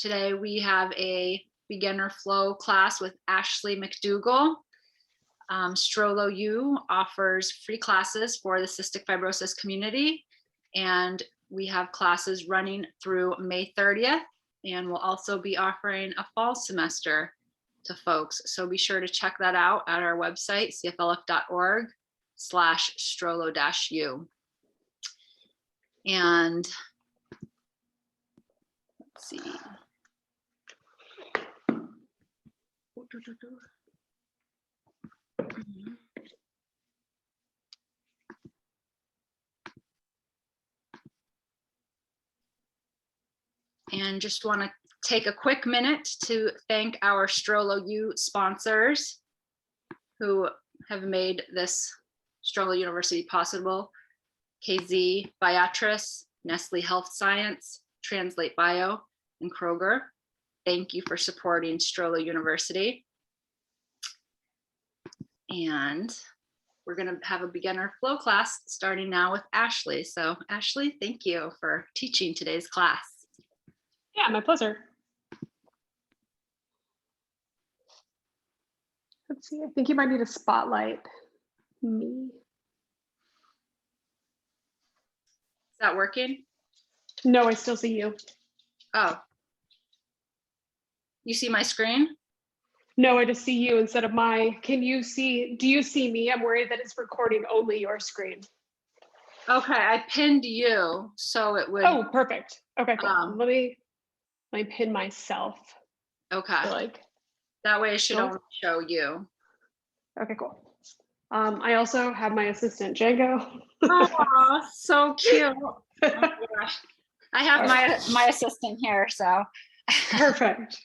Today we have a beginner flow class with Ashlee McDougall. STROLO U offers free classes for the cystic fibrosis community, and we have classes running through May 30th, and we'll also be offering a fall semester to folks. So be sure to check that out at our website, cflf.org/strolo-u. And let's see. And just want to take a quick minute to thank our STROLO U sponsors who have made this STROLO University possible: KZ Viatris, Nestle Health Science, Translate Bio, and Kroger. Thank you for supporting STROLO University. And we're going to have a beginner flow class starting now with Ashlee. So Ashlee, thank you for teaching today's class. Yeah, my pleasure. Let's see, I think you might need to spotlight me. Is that working? No, I still see you. Oh. You see my screen? No, I just see you instead of my, do you see me? I'm worried that it's recording only your screen. Okay, I pinned you, so it would. Oh, perfect. Okay, cool. Let me pin myself. Okay. That way it should only show you. Okay, cool. I also have my assistant, Django. Oh, so cute. Oh my gosh. I have my assistant here, so. Perfect.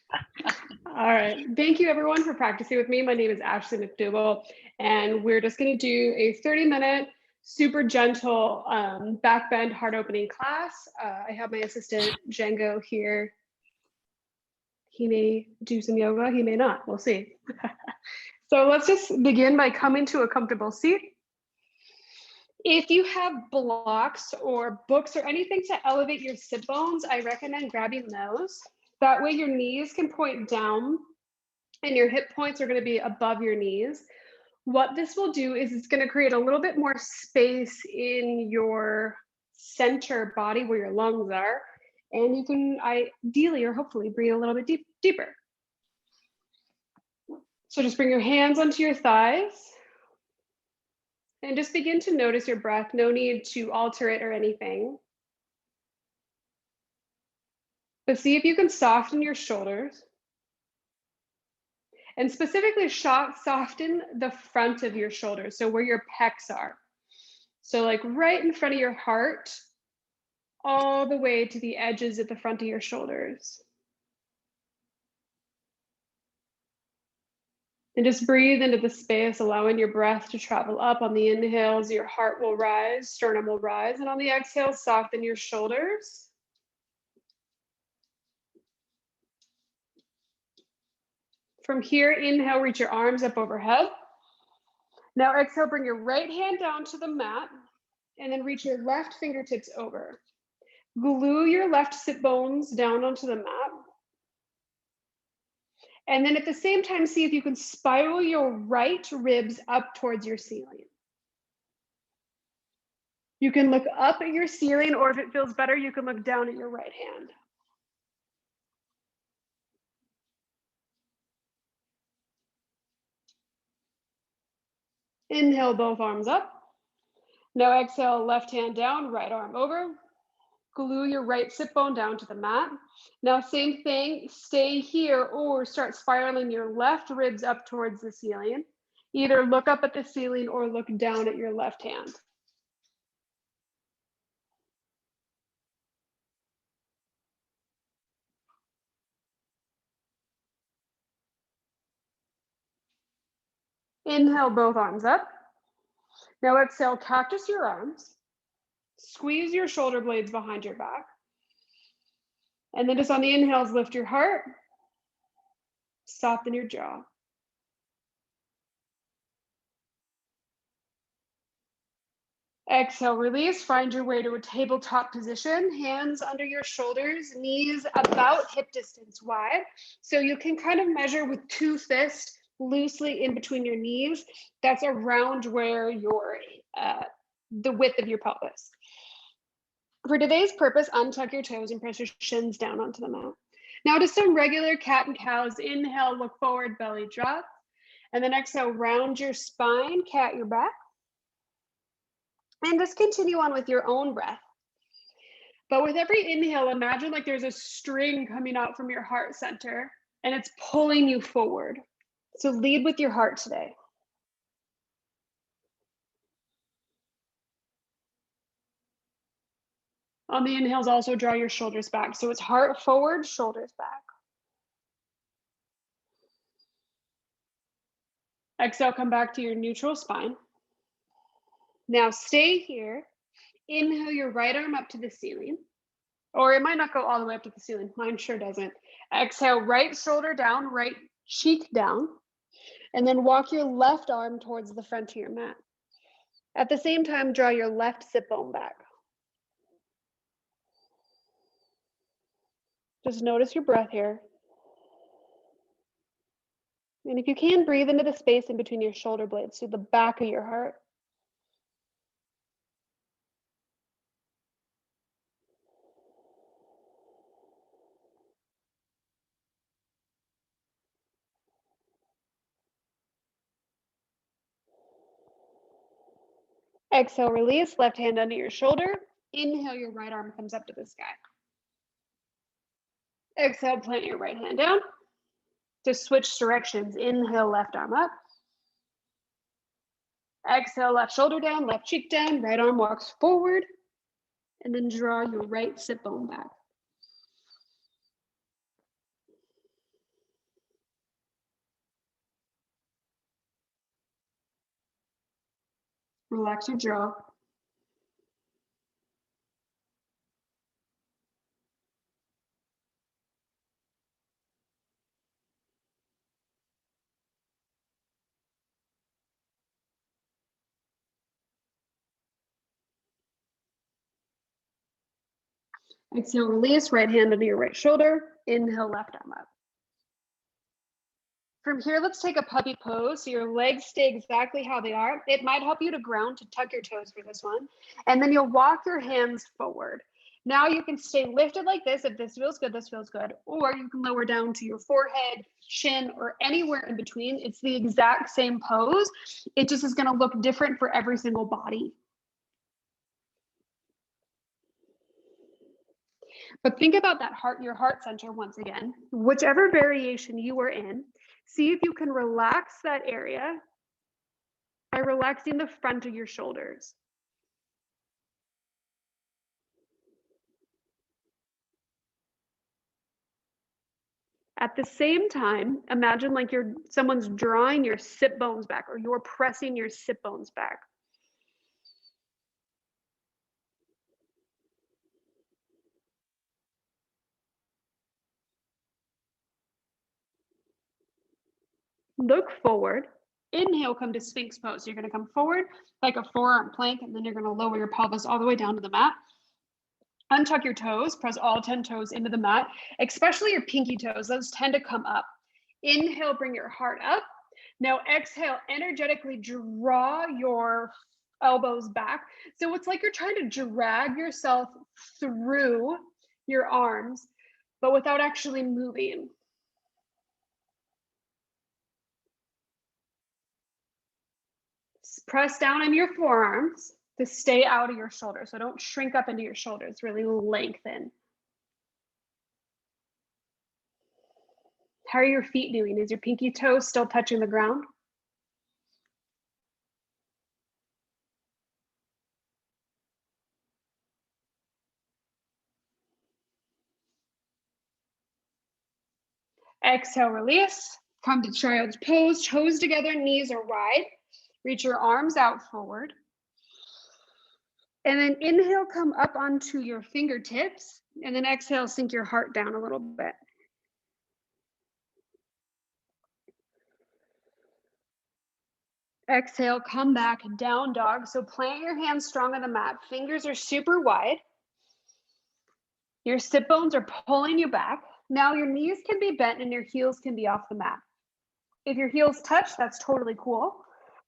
All right. Thank you everyone for practicing with me. My name is Ashlee McDougall, and we're just going to do a 30-minute, super gentle back bend heart opening class. I have my assistant Django here. He may do some yoga, he may not, we'll see. So let's just begin by coming to a comfortable seat. If you have blocks or books or anything to elevate your sit bones, I recommend grabbing those. That way your knees can point down and your hip points are going to be above your knees. What this will do is it's going to create a little bit more space in your center body where your lungs are. And you can ideally or hopefully breathe a little bit deeper. So just bring your hands onto your thighs and just begin to notice your breath. No need to alter it or anything. But see if you can soften your shoulders. And specifically soften the front of your shoulders, so where your pecs are. So like right in front of your heart, all the way to the edges at the front of your shoulders. And just breathe into the space, allowing your breath to travel up. On the inhales, your heart will rise, sternum will rise, and on the exhale, soften your shoulders. From here, inhale, reach your arms up overhead. Now exhale, bring your right hand down to the mat and then reach your left fingertips over. Glue your left sit bones down onto the mat. And then at the same time, see if you can spiral your right ribs up towards your ceiling. You can look up at your ceiling, or if it feels better, you can look down at your right hand. Inhale, both arms up. Now exhale, left hand down, right arm over. Glue your right sit bone down to the mat. Now same thing, stay here or start spiraling your left ribs up towards the ceiling. Either look up at the ceiling or look down at your left hand. Inhale, both arms up. Now exhale, cactus your arms. Squeeze your shoulder blades behind your back. And then just on the inhales, lift your heart. Soften your jaw. Exhale, release, find your way to a tabletop position, hands under your shoulders, knees about hip distance wide. So you can kind of measure with 2 fists loosely in between your knees. That's around where your, the width of your pelvis. For today's purpose, untuck your toes and press your shins down onto the mat. Now just some regular cat and cows. Inhale, look forward, belly drop. And then exhale, round your spine, cat your back. And just continue on with your own breath. But with every inhale, imagine like there's a string coming out from your heart center and it's pulling you forward. So lead with your heart today. On the inhales, also draw your shoulders back. So it's heart forward, shoulders back. Exhale, come back to your neutral spine. Now stay here. Inhale your right arm up to the ceiling. Or it might not go all the way up to the ceiling. Mine sure doesn't. Exhale, right shoulder down, right cheek down. And then walk your left arm towards the front of your mat. At the same time, draw your left sit bone back. Just notice your breath here. And if you can, breathe into the space in between your shoulder blades to the back of your heart. Exhale, release, left hand under your shoulder. Inhale, your right arm comes up to the sky. Exhale, plant your right hand down. Just switch directions. Inhale, left arm up. Exhale, left shoulder down, left cheek down, right arm walks forward. And then draw your right sit bone back. Relax your jaw. Exhale, release, right hand under your right shoulder. Inhale, left arm up. From here, let's take a puppy pose. So your legs stay exactly how they are. It might help you to ground, to tuck your toes for this one. And then you'll walk your hands forward. Now you can stay lifted like this. If this feels good, this feels good. Or you can lower down to your forehead, chin, or anywhere in between. It's the exact same pose. It just is gonna look different for every single body. But think about that heart, your heart center once again. Whichever variation you are in, see if you can relax that area by relaxing the front of your shoulders. At the same time, imagine like someone's drawing your sit bones back, or you're pressing your sit bones back. Look forward. Inhale, come to Sphinx pose. You're going to come forward like a forearm plank, and then you're going to lower your pelvis all the way down to the mat. Untuck your toes, press all 10 toes into the mat, especially your pinky toes. Those tend to come up. Inhale, bring your heart up. Now exhale, energetically draw your elbows back. So it's like you're trying to drag yourself through your arms, but without actually moving. Press down on your forearms to stay out of your shoulders. So don't shrink up into your shoulders, really lengthen. How are your feet doing? Is your pinky toe still touching the ground? Exhale, release. Come to child's pose, toes together, knees are wide. Reach your arms out forward. And then inhale, come up onto your fingertips. And then exhale, sink your heart down a little bit. Exhale, come back, down dog. So plant your hands strong on the mat. Fingers are super wide. Your sit bones are pulling you back. Now your knees can be bent and your heels can be off the mat. If your heels touch, that's totally cool.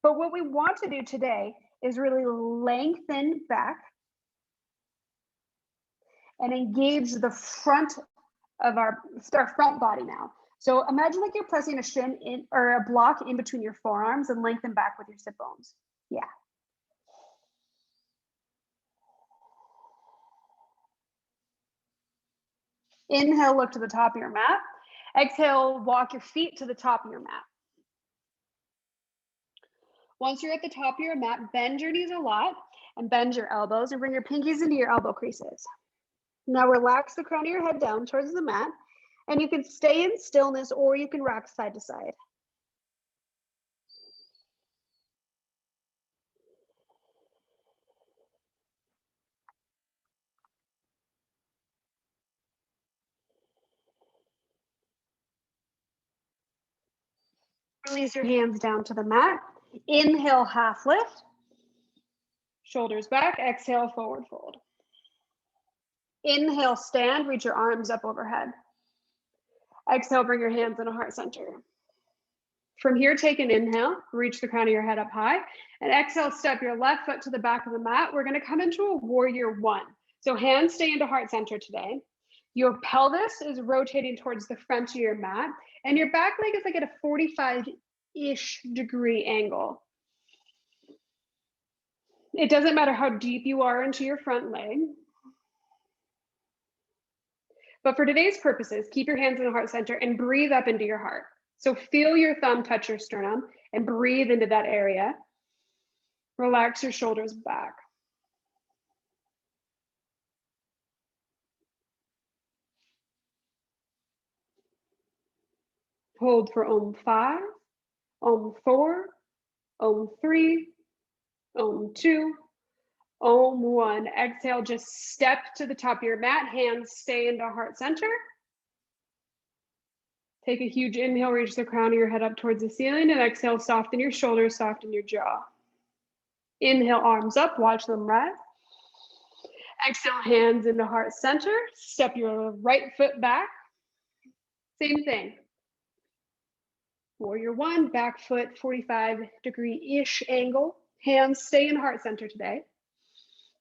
But what we want to do today is really lengthen back and engage the front of our front body now. So imagine like you're pressing a shin in or a block in between your forearms and lengthen back with your sit bones. Yeah. Inhale, look to the top of your mat. Exhale, walk your feet to the top of your mat. Once you're at the top of your mat, bend your knees a lot and bend your elbows and bring your pinkies into your elbow creases. Now relax the crown of your head down towards the mat, and you can stay in stillness or you can rock side to side. Release your hands down to the mat. Inhale, half lift. Shoulders back. Exhale, forward fold. Inhale, stand. Reach your arms up overhead. Exhale, bring your hands in a heart center. From here, take an inhale. Reach the crown of your head up high. And exhale, step your left foot to the back of the mat. We're going to come into a warrior one. So hands stay into heart center today. Your pelvis is rotating towards the front of your mat. And your back leg is like at a 45-ish degree angle. It doesn't matter how deep you are into your front leg. But for today's purposes, keep your hands in the heart center and breathe up into your heart. So feel your thumb touch your sternum and breathe into that area. Relax your shoulders back. Hold for Om 5, Om 4, Om 3, Om 2, Om 1. Exhale, just step to the top of your mat. Hands stay into heart center. Take a huge inhale, reach the crown of your head up towards the ceiling, and exhale, soften your shoulders, soften your jaw. Inhale, arms up, watch them rise. Exhale, hands into heart center. Step your right foot back. Same thing. Warrior one, back foot, 45-degree-ish angle. Hands stay in heart center today.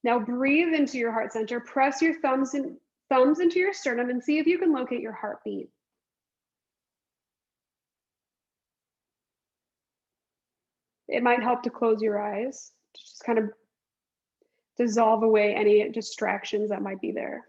Now breathe into your heart center. Press your thumbs into your sternum and see if you can locate your heartbeat. It might help to close your eyes to just kind of dissolve away any distractions that might be there.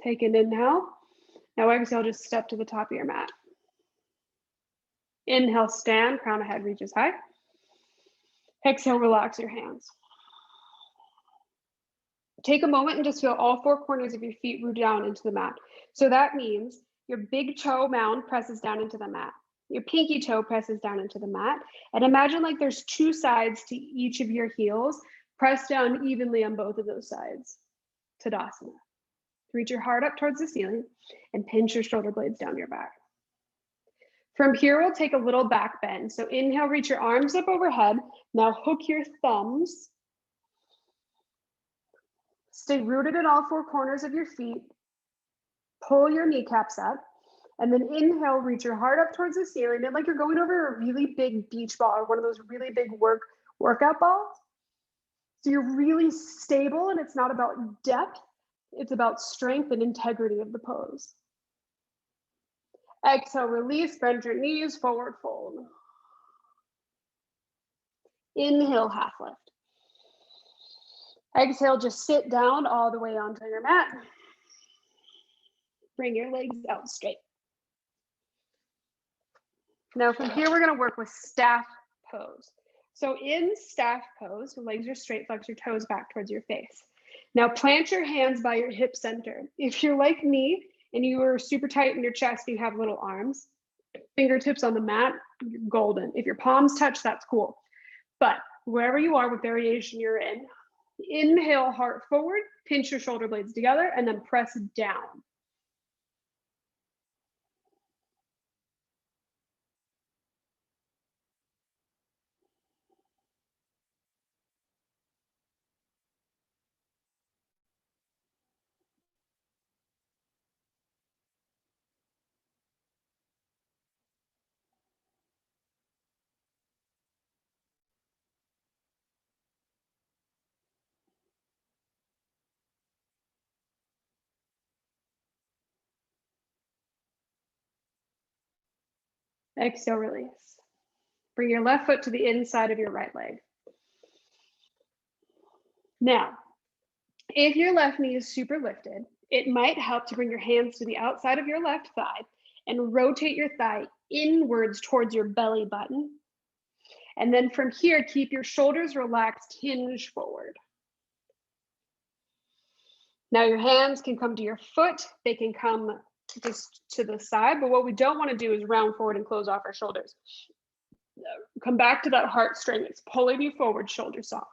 Take an inhale. Now exhale, just step to the top of your mat. Inhale, stand, crown of head reaches high. Exhale, relax your hands. Take a moment and just feel all four corners of your feet root down into the mat. So that means your big toe mound presses down into the mat. Your pinky toe presses down into the mat. And imagine like there's two sides to each of your heels. Press down evenly on both of those sides. Tadasana. Reach your heart up towards the ceiling and pinch your shoulder blades down your back. From here, we'll take a little back bend. So inhale, reach your arms up overhead. Now hook your thumbs. Stay rooted in all four corners of your feet. Pull your kneecaps up. And then inhale, reach your heart up towards the ceiling. And like you're going over a really big beach ball or one of those really big workout balls. So you're really stable and it's not about depth. It's about strength and integrity of the pose. Exhale, release, bend your knees, forward fold. Inhale, half lift. Exhale, just sit down all the way onto your mat. Bring your legs out straight. Now from here, we're gonna work with staff pose. So in staff pose, your legs are straight, flex your toes back towards your face. Now plant your hands by your hip center. If you're like me and you are super tight in your chest, you have little arms, fingertips on the mat, you're golden. If your palms touch, that's cool. But wherever you are, what variation you're in, inhale, heart forward, pinch your shoulder blades together, and then press down. Exhale, release. Bring your left foot to the inside of your right leg. Now, if your left knee is super lifted, it might help to bring your hands to the outside of your left thigh and rotate your thigh inwards towards your belly button. And then from here, keep your shoulders relaxed, hinge forward. Now your hands can come to your foot. They can come just to the side, but what we don't want to do is round forward and close off our shoulders. Come back to that heartstring. It's pulling you forward, shoulder soft.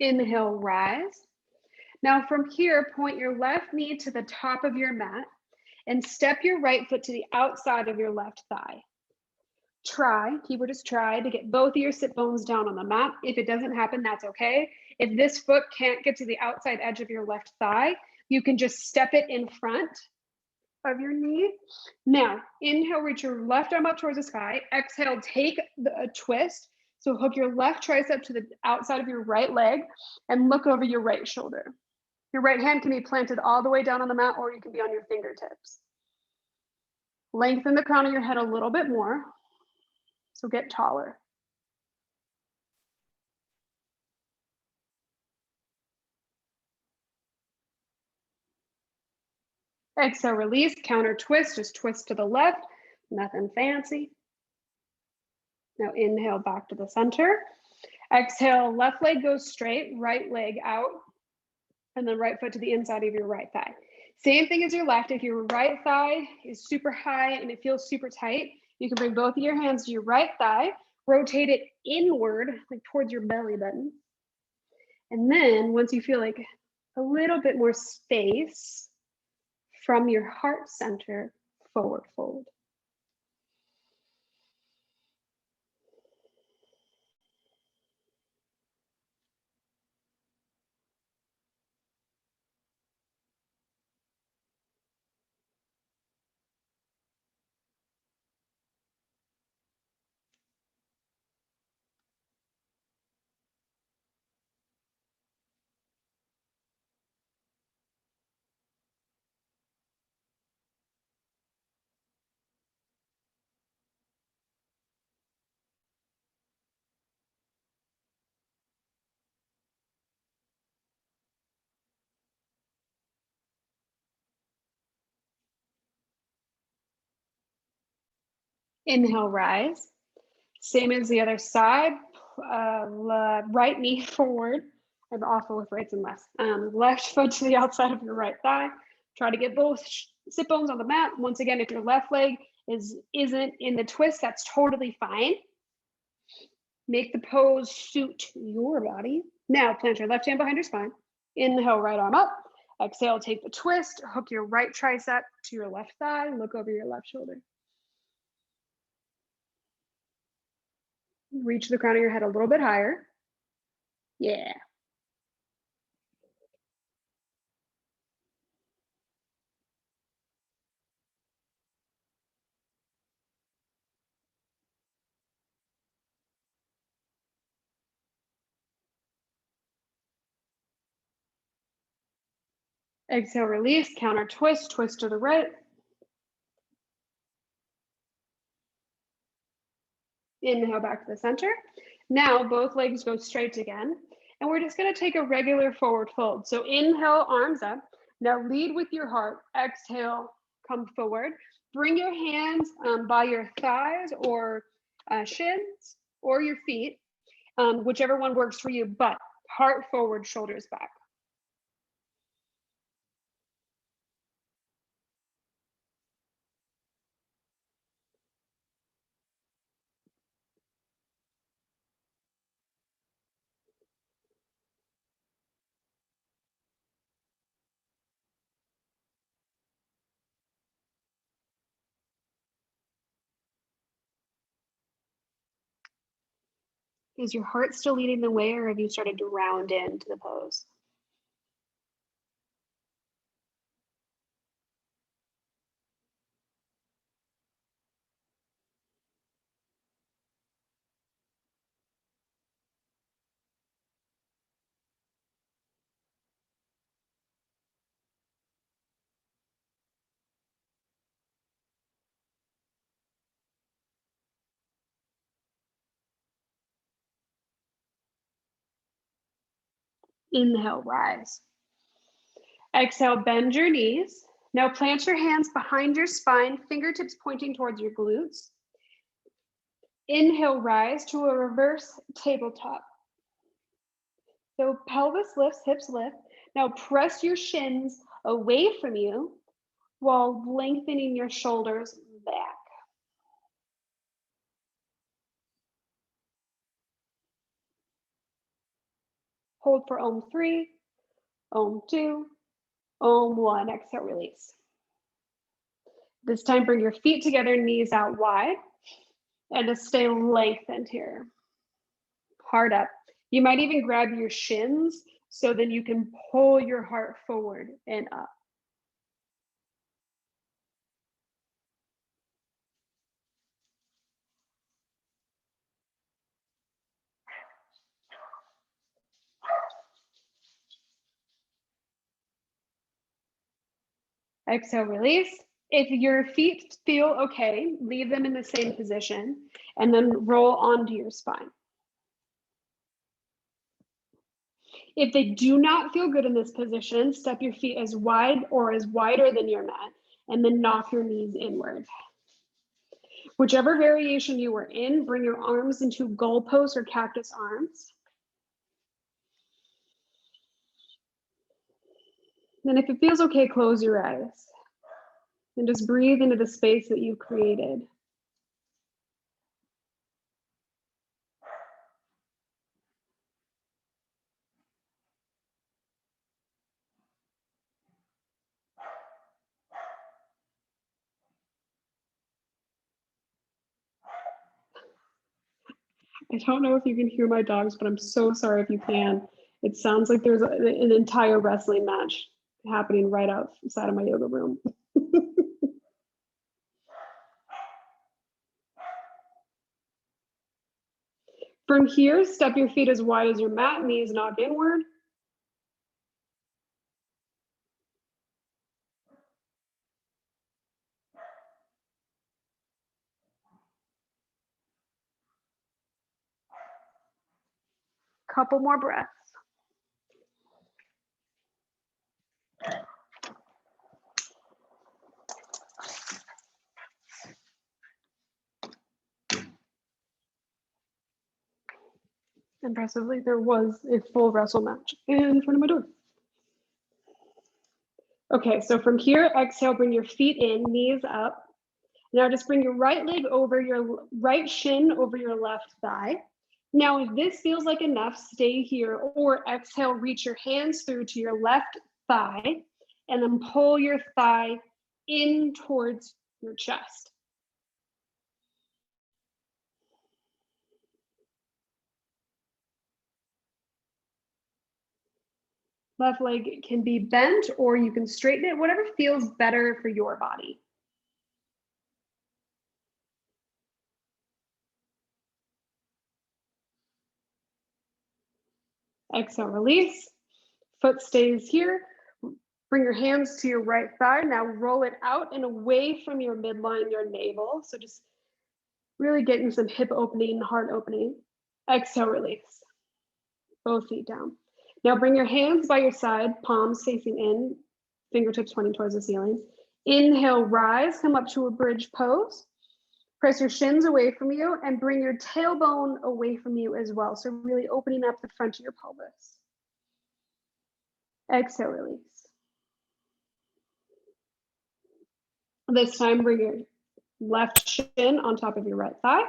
Inhale, rise. Now from here, point your left knee to the top of your mat and step your right foot to the outside of your left thigh. Try, keyword is try, to get both of your sit bones down on the mat. If it doesn't happen, that's okay. If this foot can't get to the outside edge of your left thigh, you can just step it in front of your knee. Now, inhale, reach your left arm up towards the sky. Exhale, take a twist. So hook your left tricep to the outside of your right leg and look over your right shoulder. Your right hand can be planted all the way down on the mat, or you can be on your fingertips. Lengthen the crown of your head a little bit more. So get taller. Exhale, release, counter twist, just twist to the left, nothing fancy. Now inhale back to the center. Exhale, left leg goes straight, right leg out, and then right foot to the inside of your right thigh. Same thing as your left. If your right thigh is super high and it feels super tight, you can bring both of your hands to your right thigh, rotate it inward, like towards your belly button. And then once you feel like a little bit more space from your heart center, forward fold. Inhale, rise. Same as the other side, right knee forward. I'm awful with rights and lefts. Left foot to the outside of your right thigh. Try to get both sit bones on the mat. Once again, if your left leg isn't in the twist, that's totally fine. Make the pose suit your body. Now plant your left hand behind your spine. Inhale, right arm up. Exhale, take the twist. Hook your right tricep to your left thigh. Look over your left shoulder. Reach the crown of your head a little bit higher. Yeah. Exhale, release, counter twist, twist to the right. Inhale back to the center. Now both legs go straight again. And we're just gonna take a regular forward fold. So inhale, arms up. Now lead with your heart. Exhale, come forward. Bring your hands by your thighs or shins or your feet, whichever one works for you, but heart forward, shoulders back. Is your heart still leading the way, or have you started to round into the pose? Inhale, rise. Exhale, bend your knees. Now plant your hands behind your spine, fingertips pointing towards your glutes. Inhale, rise to a reverse tabletop. So pelvis lifts, hips lift. Now press your shins away from you while lengthening your shoulders back. Hold for Om 3, Om 2, Om 1. Exhale, release. This time, bring your feet together, knees out wide, and just stay lengthened here. Heart up. You might even grab your shins so then you can pull your heart forward and up. Exhale, release. If your feet feel okay, leave them in the same position and then roll onto your spine. If they do not feel good in this position, step your feet as wide or as wider than your mat and then knock your knees inward. Whichever variation you are in, bring your arms into gull pose or cactus arms. Then if it feels okay, close your eyes and just breathe into the space that you've created. I don't know if you can hear my dogs, but I'm so sorry if you can. It sounds like there's an entire wrestling match happening right outside of my yoga room. From here, step your feet as wide as your mat, knees knock inward. Couple more breaths. Impressively, there was a full wrestle match in front of my door. Okay, so from here, exhale, bring your feet in, knees up. Now just bring your right leg over your right shin over your left thigh. Now, if this feels like enough, stay here, or exhale, reach your hands through to your left thigh, and then pull your thigh in towards your chest. Left leg can be bent, or you can straighten it, whatever feels better for your body. Exhale, release. Foot stays here. Bring your hands to your right thigh. Now roll it out and away from your midline, your navel. So just really getting some hip opening, heart opening. Exhale, release. Both feet down. Now bring your hands by your side, palms facing in, fingertips pointing towards the ceiling. Inhale, rise, come up to a bridge pose. Press your shins away from you and bring your tailbone away from you as well. So really opening up the front of your pelvis. Exhale, release. This time, bring your left shin on top of your right thigh.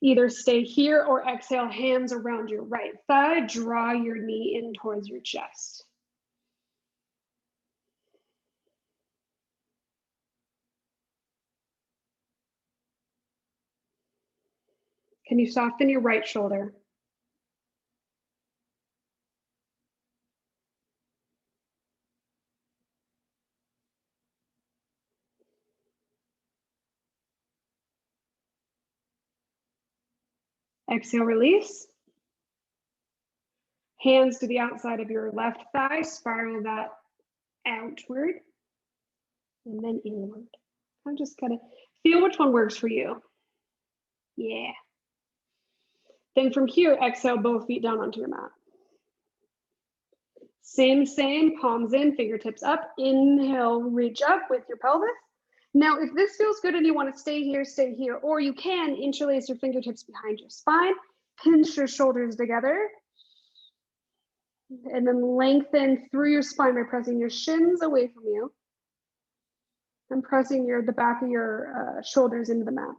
Either stay here or exhale, hands around your right thigh. Draw your knee in towards your chest. Can you soften your right shoulder? Exhale, release. Hands to the outside of your left thigh, spiral that outward and then inward. I'm just gonna feel which one works for you. Yeah. Then from here, exhale, both feet down onto your mat. Same, palms in, fingertips up. Inhale, reach up with your pelvis. Now, if this feels good and you want to stay here, or you can interlace your fingertips behind your spine, pinch your shoulders together, and then lengthen through your spine by pressing your shins away from you and pressing the back of your shoulders into the mat.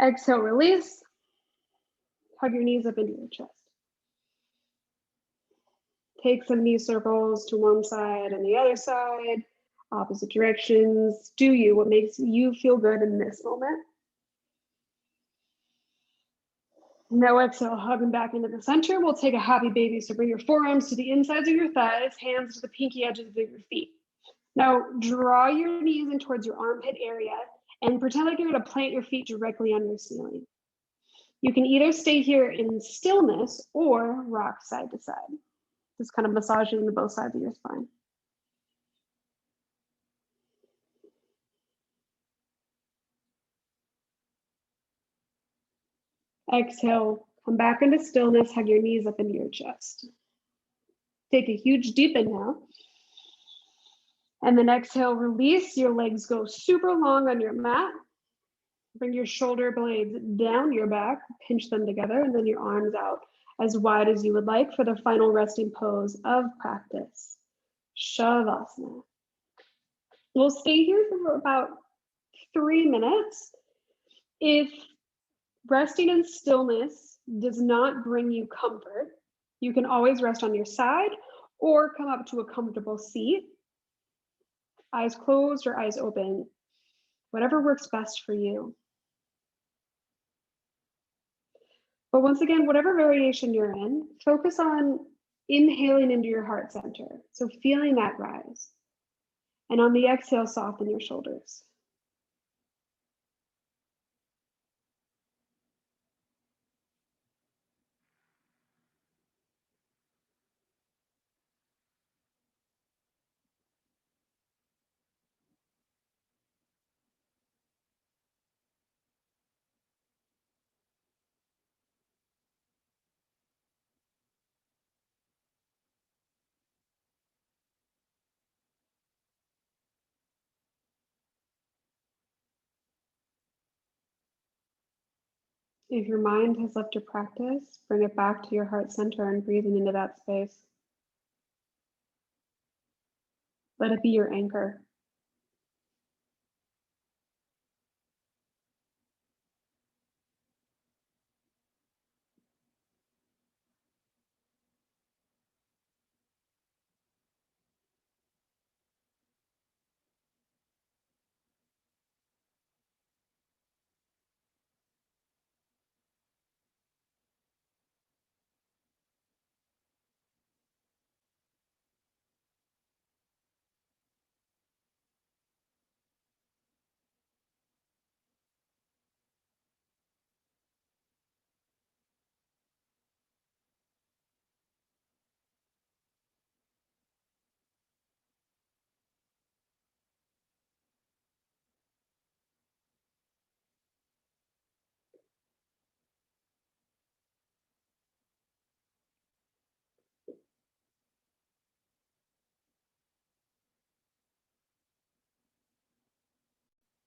Exhale, release. Hug your knees up into your chest. Take some knee circles to one side and the other side, opposite directions. Do you, what makes you feel good in this moment. Now exhale, hugging back into the center. We'll take a happy baby. So bring your forearms to the insides of your thighs, hands to the pinky edges of your feet. Now draw your knees in towards your armpit area and pretend like you're gonna plant your feet directly on your ceiling. You can either stay here in stillness or rock side to side. Just kind of massaging the both sides of your spine. Exhale, come back into stillness, hug your knees up into your chest. Take a huge deep inhale. And then exhale, release. Your legs go super long on your mat. Bring your shoulder blades down your back, pinch them together, and then your arms out as wide as you would like for the final resting pose of practice, Shavasana. We'll stay here for about 3 minutes. If resting in stillness does not bring you comfort, you can always rest on your side or come up to a comfortable seat. Eyes closed or eyes open, whatever works best for you. But once again, whatever variation you're in, focus on inhaling into your heart center. So feeling that rise. And on the exhale, soften your shoulders. If your mind has left your practice, bring it back to your heart center and breathing into that space. Let it be your anchor.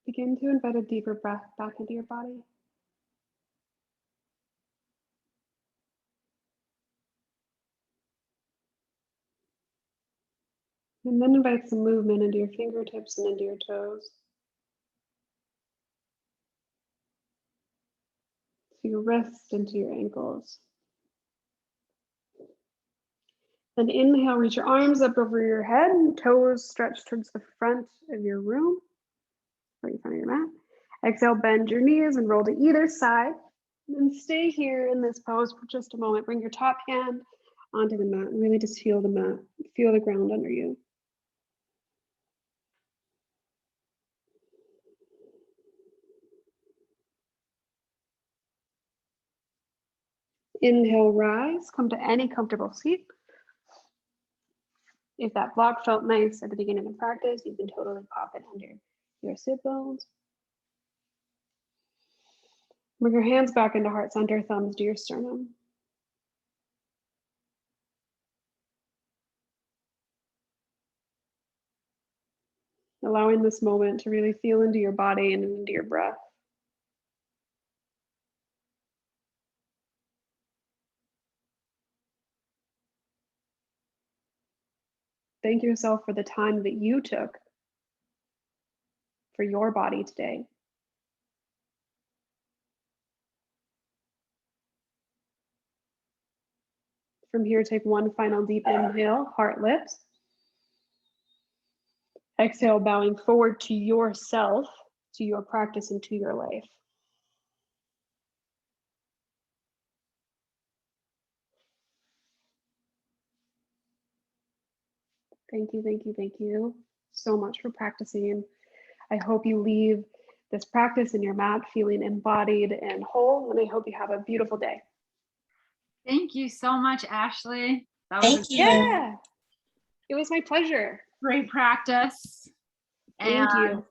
Begin to invite a deeper breath back into your body. And then invite some movement into your fingertips and into your toes. To your wrists and to your ankles. Then inhale, reach your arms up over your head, toes stretch towards the front of your room, or in front of your mat. Exhale, bend your knees and roll to either side. And stay here in this pose for just a moment. Bring your top hand onto the mat and really just feel the mat, feel the ground under you. Inhale, rise, come to any comfortable seat. If that block felt nice at the beginning of practice, you can totally pop it under your sit bones. Bring your hands back into heart center, thumbs to your sternum. Allowing this moment to really feel into your body and into your breath. Thank yourself for the time that you took for your body today. From here, take one final deep inhale, heart lifts. Exhale, bowing forward to yourself, to your practice, and to your life. Thank you, thank you, thank you so much for practicing. I hope you leave this practice in your mat feeling embodied and whole, and I hope you have a beautiful day. Thank you so much, Ashlee. That was Thank you. Yeah, it was my pleasure. great practice. Thank you.